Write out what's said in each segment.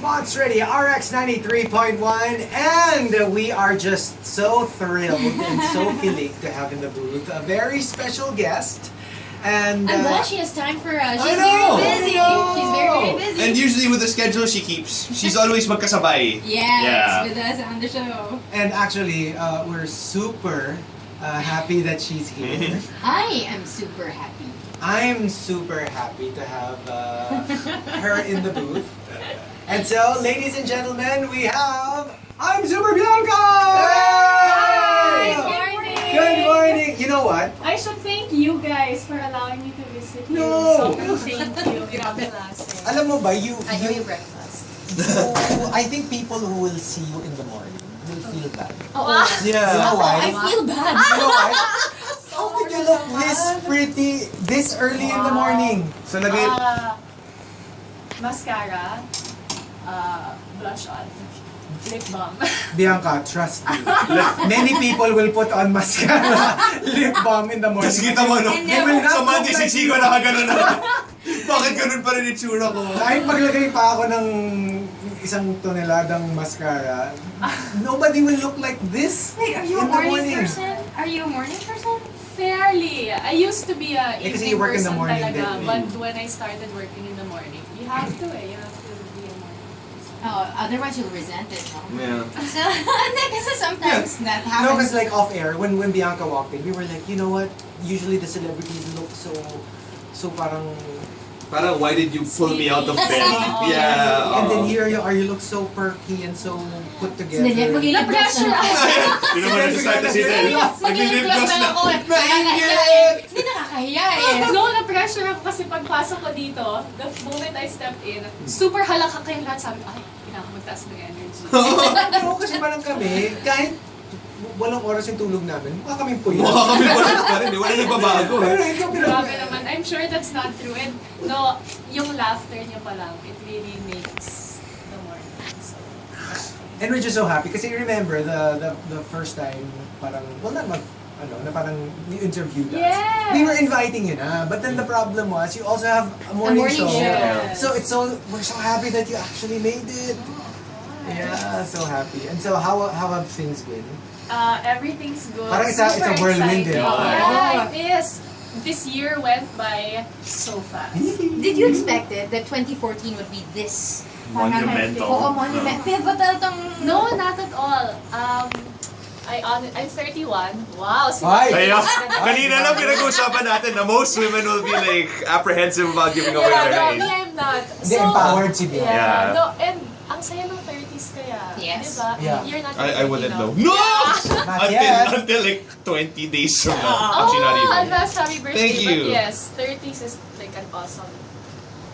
Spots Ready, RX 93.1, and we are just so thrilled and so kilig to have in the booth a very special guest. And I'm glad she has time for us. I She's know, very busy. She's very busy. And usually with the schedule she keeps, she's always magkasabay. Yes, Yeah. with us on the show. And actually, we're super happy that she's here. I am super happy. I'm super happy to have her in the booth. And so, ladies and gentlemen, we have I'm Super Bianca! Hi! Good morning! Good morning! You know what? I should thank you guys for allowing me to visit you. No! Sobrang thank you. Grabe klase. Alam mo ba, you breakfast. I think people who will see you in the morning will feel bad. Oh, Yeah. You know why? I feel bad. You know why? How could you look this pretty this early in the morning? So Mascara, blush on, lip balm. Bianca, trust me. Many people will put on mascara, lip balm in the morning. Tapos kita mo, no? They will not Sa look Monday, like siksigo you. na kagano'n na. Bakit ganun pa rin itsura ko? Kahit maglagay pa ako ng isang toneladang mascara, nobody will look like this. Wait, are you a in the morning person? Are you a morning person? Fairly. I used to be a kasi evening you work in the person morning talaga, din. but when I started working in the morning, you have to be a morning person. Oh, otherwise you'll resent it, no? Yeah. So, kasi sometimes that No, happens. because like off air, when Bianca walked in, we were like, you know what? Usually the celebrities look so parang. Parang, why did you pull me out of bed? Oh. Yeah. And then here you are, you look so perky and so put together. Na-pressure ako. You know what I decided to say then? Nag-lip gloss na. Hindi nakakahiya eh. No, na-pressure ako kasi pagpasok ko dito, the moment I stepped in, super halaka kayo lahat. Sabi ko, ay, kailangan magtaas ng energy. Oo, kasi parang kami, kahit walang oras yung tulog namin, mukha kaming puyo. Mukha kami pa rin. Wala nagbabago. Pero ito Grabe naman. I'm sure that's not true. And no, yung laughter niyo pa lang, it really makes the morning. So, And we're just so happy kasi remember the first time parang na parang you interviewed us. Yes! We were inviting you na, but then the problem was you also have a morning show. Yes. So we're so happy that you actually made it. Yeah, so happy. And so how have things been? everything's good. Parang it's a Super whirlwind, exciting. eh. Yeah, it is. This year went by so fast. Did you expect it that 2014 would be this Monumental. Oo, monumental. Pivotal tong... No, not at all. I'm 31. Wow. Ay! Kaya, kanina lang pinag-usapan natin na most women will be like apprehensive about giving away Yeah, their no, age. me, I'm not. Hindi, empowered si Bianca. Yeah, Yeah. no, and ang saya ng 30s kaya. Yes. Diba? Yeah. You're not I wouldn't know. now. No! Not yet. Until like 20 days from now. Oh, Actually, not even. advance happy birthday. Thank you. But yes, 30s is like an awesome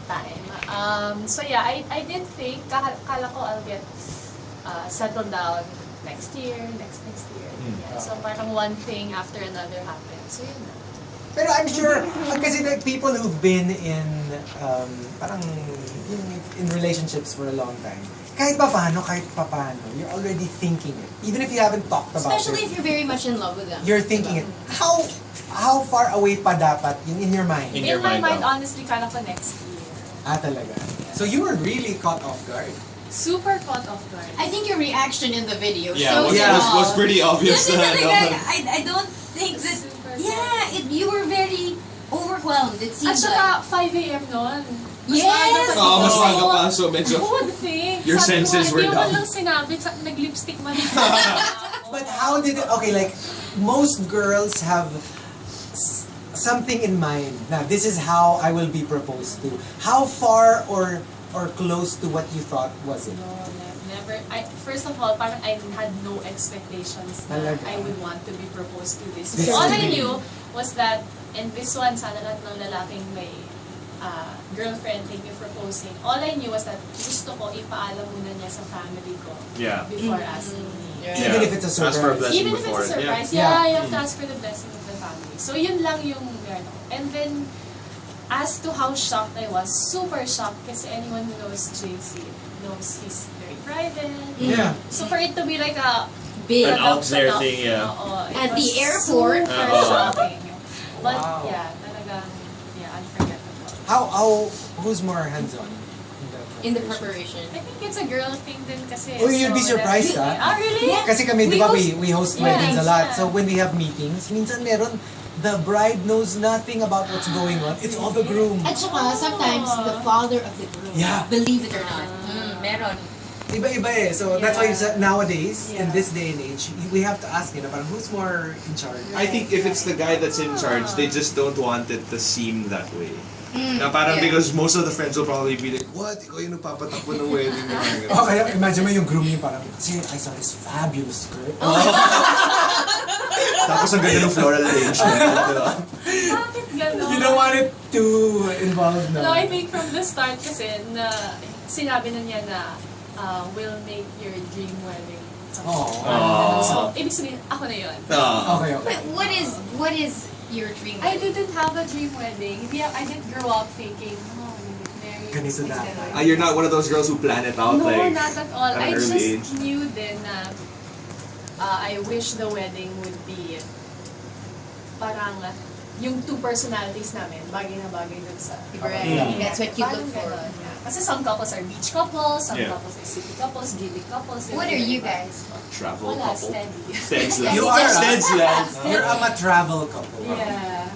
time. So yeah, I didn't think, kala ko I'll get settled down next year, next year. Yeah, so parang one thing after another happened. So yun na. Pero I'm sure, kasi like people who've been in, parang, in relationships for a long time, kahit papaano, you're already thinking it. Even if you haven't talked about Especially it. if you're very much in love with them. You're thinking it. How far away pa dapat yun in your mind? In In your my mind, mind, oh. honestly, kala ko next year. Talaga. So you were really caught off guard. Super caught off guard. I think your reaction in the video Yeah, shows was, it all. was pretty obvious. Kasi na, talaga, no? I don't think that... Super Yeah, you were very overwhelmed. It At seems saka like... 5 a.m. noon. Yes! Oo, mas maga pa. So medyo... Who would think? Your Sabi senses ko, were hindi down. mo lang sinabi, nag-lipstick man. But how did it, okay, like, most girls have something in mind. Now, this is how I will be proposed to. How far or close to what you thought was it? No, never. First of all, parang I had no expectations na Talaga? I would want to be proposed to this. This All is I me. knew was that, and this one, sana lahat ng lalaking may girlfriend, thank you for proposing. All I knew was that gusto ko ipaalam muna niya sa family ko Yeah. before asking me. Even if it's a Ask for a surprise. blessing Even if before it's a it, surprise, yeah. yeah, you have to ask for the blessing of the family. So yun lang yung ano. And then, as to how shocked I was, super shocked kasi anyone who knows JC knows he's very private. Yeah. So for it to be like a Big. An out there shut up, thing, yeah. it At was the airport. super shocking. But Wow. yeah, talagang, yeah, unforgettable. Who's more hands-on in that in the preparation? I think it's a girl thing din kasi. Oh, you'd be so surprised, that- ah. Really? Kasi kami, di ba, we host Yeah, weddings a lot. yeah. So when we have meetings, minsan meron, the bride knows nothing about what's going on. It's all the groom. At saka, sometimes the father of the groom, Yeah. believe it or not, meron. Iba-iba eh. So that's why nowadays, in Yeah. this day and age, we have to ask, parang who's more in charge? I think if it's the guy that's in charge, they just don't want it to seem that way. Na parang yeah. because most of the friends will probably be like, what? Ikaw yung nagpapatakbo ng wedding na mga Oh, kaya imagine mo yung groom niya parang, kasi I saw this fabulous skirt. Tapos ang ganda ng floral arrangement. Diba? Bakit gano'n? You don't want it to involve na. No, I think from the start kasi na sinabi na niya na we'll make your dream wedding. Oh. So, ibig sabihin, ako na yun. Okay. But what is your dream? I didn't have a dream wedding. I didn't grow up thinking, oh, I'm gonna get married. Ganito next dapat. year. You're not one of those girls who plan it out No, like not at all. at I an early age. just knew then na I wish the wedding would be parang yung two personalities namin, bagay na bagay dun sa Right. Yeah. That's what you Parang look for. ganon, yeah. Kasi some couples are beach couples, some Yeah. couples are city couples, gilly couples. What are you guys? travel Wala, couple. steady. Steads You are, Steads lads. You're a travel couple. Yeah.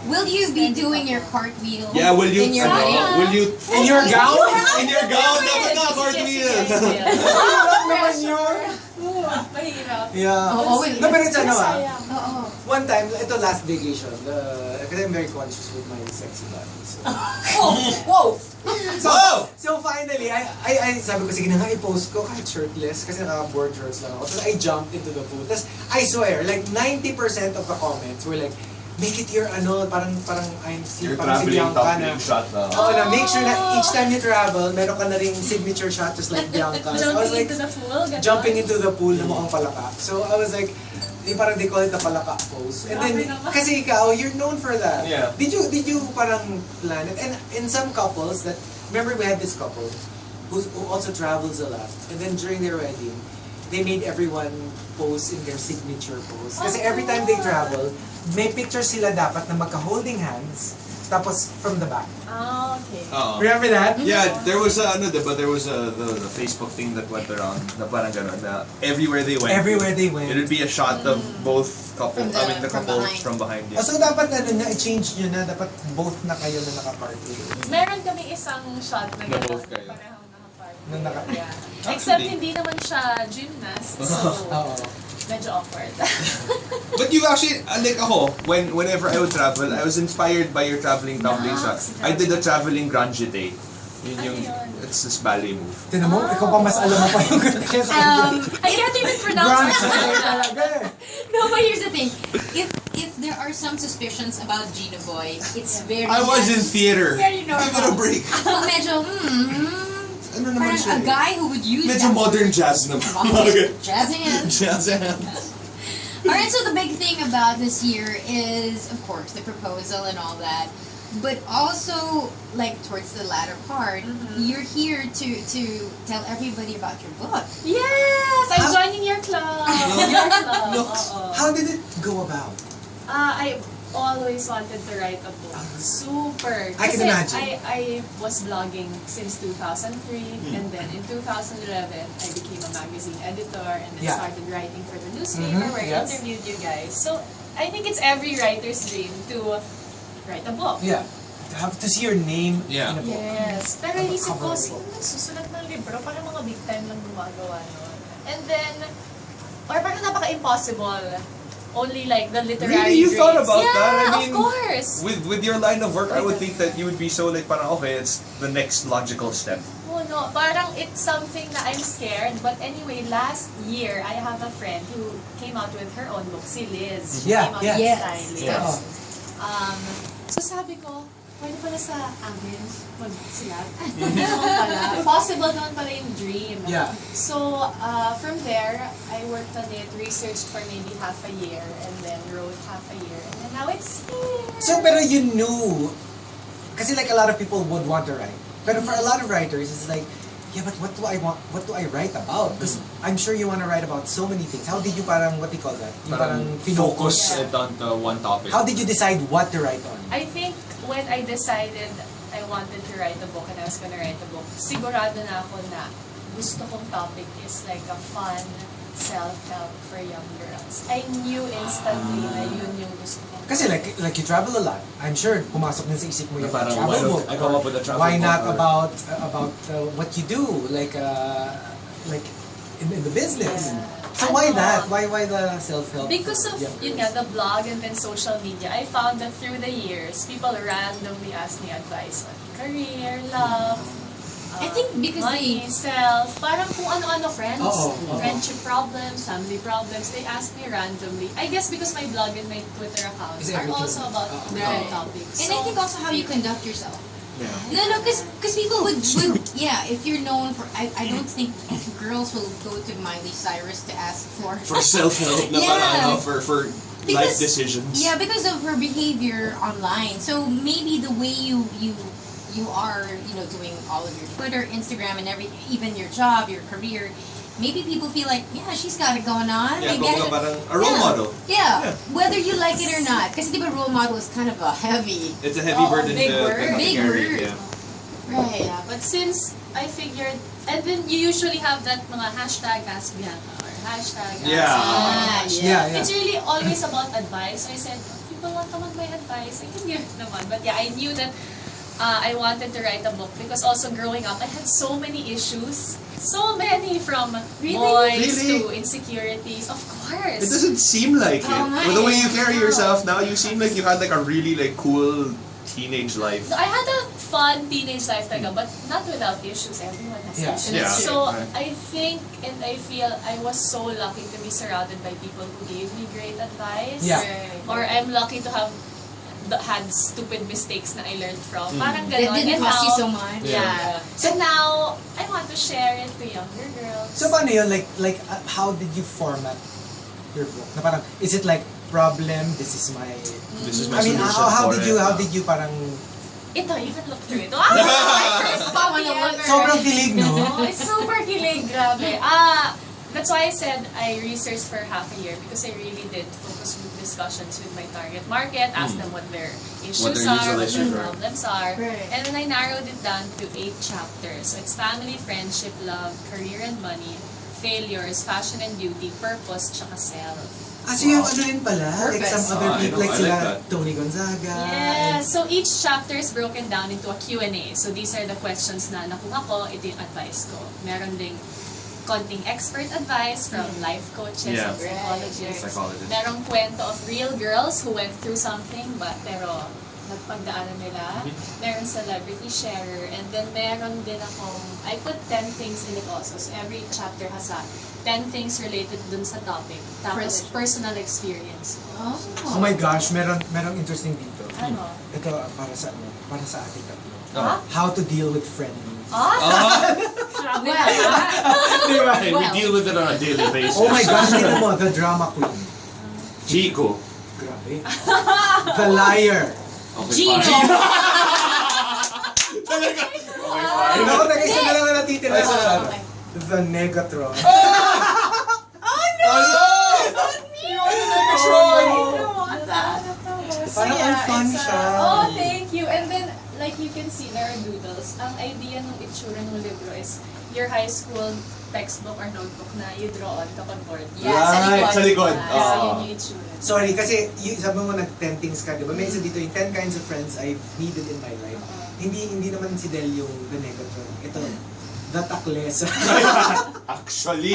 Will you be doing your cartwil? Yeah, will you? in your Sana. wedding? Will you? In your gown? In your gown, dapat na cartwheel. Hirap naman yun. Mahirap. Yeah. Oo, No, pero it's ano Sayang. Oo. one time, ito last vacation, kasi I'm very conscious with my sexy body. So, Whoa! so finally, I sabi ko, sige na nga, i-post ko kahit shirtless, kasi naka-board shorts lang ako. Tapos I jumped into the pool. Tapos I swear, like 90% of the comments were like, make it your parang I'm You're parang si traveling Bianca top na. shot na. Oo na, make sure na each time you travel, meron ka na ring signature shot just like Bianca. So I was Jumping like, into the pool, ganon. jumping into the pool na mukhang palaka. So I was like, parang they call it the palaka pose. And then, Grabe naman. kasi ikaw, you're known for that. Yeah. Did you parang plan it? And in some couples that, remember we had this couple who also travels a lot. And then during their wedding, they made everyone pose in their signature pose. Kasi every time they travel, may picture sila dapat na magka-holding hands, tapos from the back. Ah, okay. Remember that? Yeah, there was the Facebook thing that went around na parang gano'n na everywhere they went. Everywhere they went. It would be a shot of both couple, the from couple behind. from behind. Oh, Yeah. so dapat i-change nyo na, dapat both na kayo na naka-party. Meron kami isang shot na Na gano'n. both kayo. Parehong nakaparty. Na naka- Yeah. Actually- Except hindi naman siya gymnast, so Oo. medyo awkward. But you actually, like ako, whenever I would travel, I was inspired by your traveling tumbling shot. I did a traveling grand jeté. Yun yung, Ano yun? it's this ballet move. Tinan mo, ikaw pa mas alam mo pa yung I can't even pronounce Grand it. jeté talaga eh. No, but here's the thing. If there are some suspicions about Gino Boy, it's very... I was in theater. Very normal. Give it a break. medyo, Ano naman parang siya a eh? guy who would use Medyo that. modern jazz naman. Okay. Jazz hands. Jazz hands. Alright, so the big thing about this year is, of course, the proposal and all that. But also, like, towards the latter part, you're here to tell everybody about your book. Yes! I'm How- joining your club! Your club! Oo. How did it go about? I always wanted to write a book. Super. I can imagine. I was blogging since 2003, and then in 2011, I became a magazine editor, and then Yeah. started writing for the newspaper where I yes. interviewed you guys. So I think it's every writer's dream to write a book. Yeah. To have to see your name Yeah. in a book. Yes. Pero Ang isip cover ko, of sino book. nagsusulat ng libro? Parang mga big time lang gumagawa nun. And then, or parang napaka-impossible. Only like the literary Really? You thought grades. about Yeah, that? I mean, of course. With your line of work, I would think that you would be so like, parang okay, it's the next logical step. Oh no, parang it's something na I'm scared. But anyway, last year, I have a friend who came out with her own book, si Liz. She Yeah, came out yeah. with Yes. Stylist. Yeah. So sabi ko, pwede pala sa amin magsilat. Naman pala. Possible naman pala yung dream. Yeah. So, from there, I worked on it, researched for maybe half a year, and then wrote half a year. And then now it's here. So, pero you knew, kasi like a lot of people would want to write. But for a lot of writers, it's like, yeah, but what do I want? What do I write about? Because I'm sure you want to write about so many things. How did you parang, what do you call that? Yung parang Focus Yeah. it on one topic. How did you decide what to write on? I think when I decided I wanted to write a book and I was gonna write a book, sigurado na ako na gusto kong topic is like a fun self-help for young girls. I knew instantly na yun yung gusto ko. Kasi like you travel a lot. I'm sure pumasok din sa isip mo yung Parang, travel why don't book. I come up with a travel Why not book, about what you do like in the business? So why that? Why the self-help? Because of, yun nga, the blog and then social media, I found that through the years, people randomly ask me advice on career, love, I think because money, self, parang kung ano-ano friends, Oo. friendship problems, family problems, they ask me randomly. I guess because my blog and my Twitter accounts Is are everything. also about different topics. And I think also how you conduct yourself. Yeah. No, because people would yeah, if you're known for, I don't think girls will go to Miley Cyrus to ask for For self-help na Yeah. parang, for life decisions. Yeah, because of her behavior online. So maybe the way you are, doing all of your Twitter, Instagram, and even your job, your career. Maybe people feel like, yeah, she's got it going on. Yeah, Maybe kumbaga parang a role model. Yeah, Yeah. whether you like it or not. Kasi diba role model is kind of a heavy. It's a heavy burden big to word. Big carry. word. Yeah. Right. Yeah, but since I figured, and then you usually have that mga hashtag Ask Bianca or hashtag Ask Yeah. Ah, Yeah. It's really always about advice. So I said, people want naman my advice. I can give it naman. But yeah, I knew that I wanted to write a book because also growing up, I had so many issues. So many, from boys Really? to insecurities. Of course. It doesn't seem like it. Oh, my. With the way you carry yourself now, you seem like you had like a really like cool teenage life. I had a fun teenage life talaga, but not without issues. Everyone has Yeah. issues. Yeah. So Right. I think and I feel I was so lucky to be surrounded by people who gave me great advice. Yeah. Or I'm lucky to have had stupid mistakes na I learned from. Parang It ganon. didn't And cost you now- so much. Yeah. So now, I want to share it to younger girls. So paano yun? Like how did you format your book? Na parang, is it like problem? This is my. This is my I mean, solution how for did you parang Ito, you can look through it. Wow! My first copy ever. sobrang kilig, no? Oh, it's super kilig, grabe. That's why I said I researched for half a year because I really did focus group discussions with my target market, ask them what their issues their are, usual what issues their are. problems are. Right. And then I narrowed it down to 8 chapters. So it's family, friendship, love, career and money, failures, fashion and beauty, purpose, tsaka self. So you have ano rin pala? Like Purpose. some other I people, know, like I like sila that. Tony Gonzaga. Yeah, so each chapter is broken down into a Q&A. So these are the questions na nakuha ko, ito yung advice ko. Meron ding konting expert advice from life coaches Yeah. and psychologists. Psychologist. Merong kwento of real girls who went through something pero nagpagdaanan nila. Meron celebrity sharer. And then meron din akong, I put 10 things in it also. So every chapter has 10 things related dun sa topic. Tapos personal experience. Oh my gosh, merong interesting dito. Ano? Ito para sa ating tatlo. Oh. How to deal with friends. Grabe na. Di ba? Hey, we deal with it on a daily basis. Oh my gosh, tingnan mo, the drama queen. Chico. Grabe. The liar. Okay, Gino. fine. Talaga. Okay, fine. Ako nag-isa na lang na natitira Isa na sa lang. The Negatron. Hello! You want to make a Troy? Parang ang fun it's, siya. Oh, thank you. And then, like you can see, there are doodles. Ang idea ng itsura ng libro is your high school textbook or notebook na you draw on kapag board. Right, sa likod. So, yun yung itsura. Sorry, kasi sabi mo nag-10 things ka, di ba? May isa dito yung 10 kinds of friends I've needed in my life. Hindi naman si Del yung the Negatron. Ito, the Taklesa. Actually,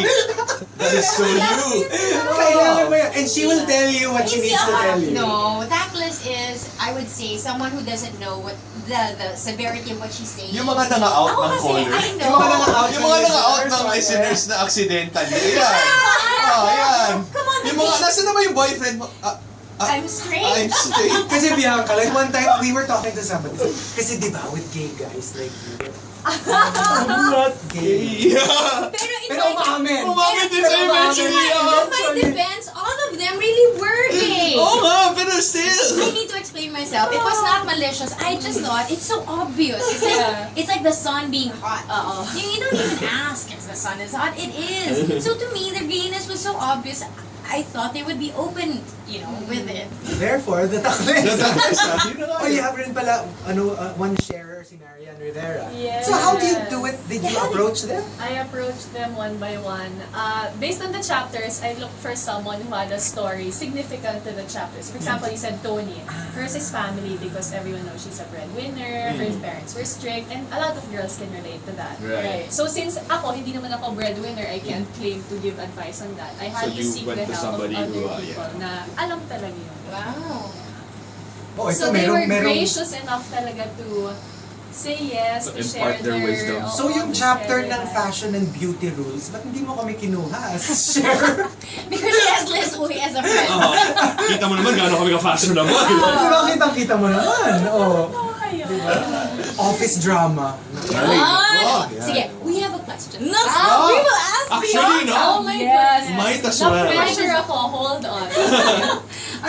that is so you. Kailangan mo yan. And she will tell you what she needs to tell you. No, tactless is, I would say, someone who doesn't know what the severity of what she's saying. Yung mga nanga-out Ako ng kasi, caller. I know. Yung mga nanga-out Yung mga nanga-out ng listeners na accidentally. Yan. Oh, yan. Come on, Yung mga, nasa naman yung boyfriend mo? I'm straight. I'm straight. Kasi Bianca, like one time we were talking to somebody. Kasi di ba with gay guys like you, I'm not gay. Yeah. Pero umamin. Umamin din sa eventually. In my defense, all of them really were gay. Oo nga, pero I still. need to explain myself. It was not malicious. I just thought it's so obvious. It's like the sun being hot. You don't even ask if the sun is hot. It is. So to me, their gayness was so obvious. I thought they would be open with it. Therefore, the takles. Yun na nga Oh, you have rin pala, one sharer, si Marian Rivera. Yes. So how do you do it? Did you approach them? I approached them one by one. Based on the chapters, I looked for someone who had a story significant to the chapters. For example, you said Tony. Hers is family because everyone knows she's a breadwinner, her parents were strict, and a lot of girls can relate to that. Right. So since hindi naman ako breadwinner, I can't claim to give advice on that. I had So to you seek went the to help of somebody other who, people na alam talaga yun. Wow. Oh, ito, So they were merong- gracious enough talaga to say yes, To to share impart their wisdom. oo, So yung to chapter share ng that. fashion and beauty rules, ba't hindi mo kami kinuha as share? Because she has Liz Uy as a friend. Kita mo naman gaano kami ka-fashion naman. Diba kitang-kita mo naman? Oh. Oo, kayo. Office drama. Ah, yeah. sige, we have a question. No, Ah, we will ask actually, Bianca. no. Oh my Yes. goodness. Might as well. Na-pressure ako, hold on.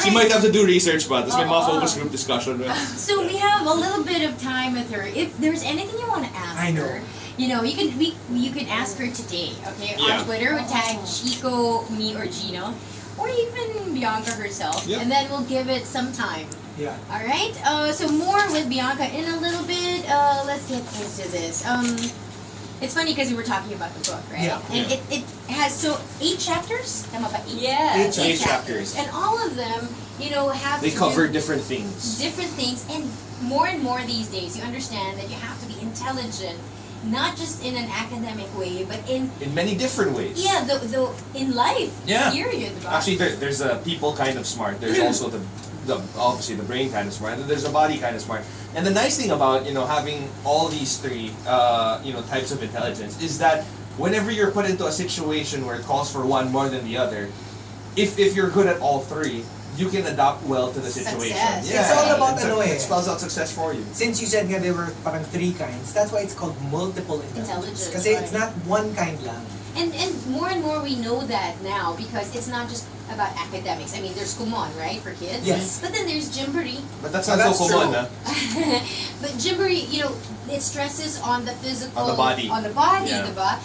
She might have to do research pa. Tapos may mga Oo. focus group discussion. So we have a little bit of time with her. If there's anything you want to ask I know. her, you can ask her today, okay? Yeah. On Twitter, we tag Chico, me, or Gino, or even Bianca herself, Yep. and then we'll give it some time. Yeah. All right. So more with Bianca in a little bit. Let's get into this. It's funny because we were talking about the book, right? Yeah. And it has 8 chapters. Tama ba? 8? Yes. Eight chapters. And all of them, have They to cover do different things. different things, and more these days, you understand that you have to be intelligent, not just in an academic way, but in In many different ways. the in life. Yeah. Period. diba? Actually, there's a people kind of smart. There's also the obviously the brain kind of smart. And there's the body kind of smart. And the nice thing about having all these three types of intelligence is that whenever you're put into a situation where it calls for one more than the other, if you're good at all three, you can adapt well to the situation. Success. Yeah, It's all about it spells out success for you. Since you said nga there were parang 3 kinds, that's why it's called multiple intelligence. Intelligence, Kasi it's not one kind lang. And more we know that now because it's not just about academics. I mean, there's kumon, right, for kids. Yes. But then there's Gymboree. But that's Oh, not that's so common, true. huh? But Gymboree, it stresses on the physical, On the body. on the body, Yeah. diba?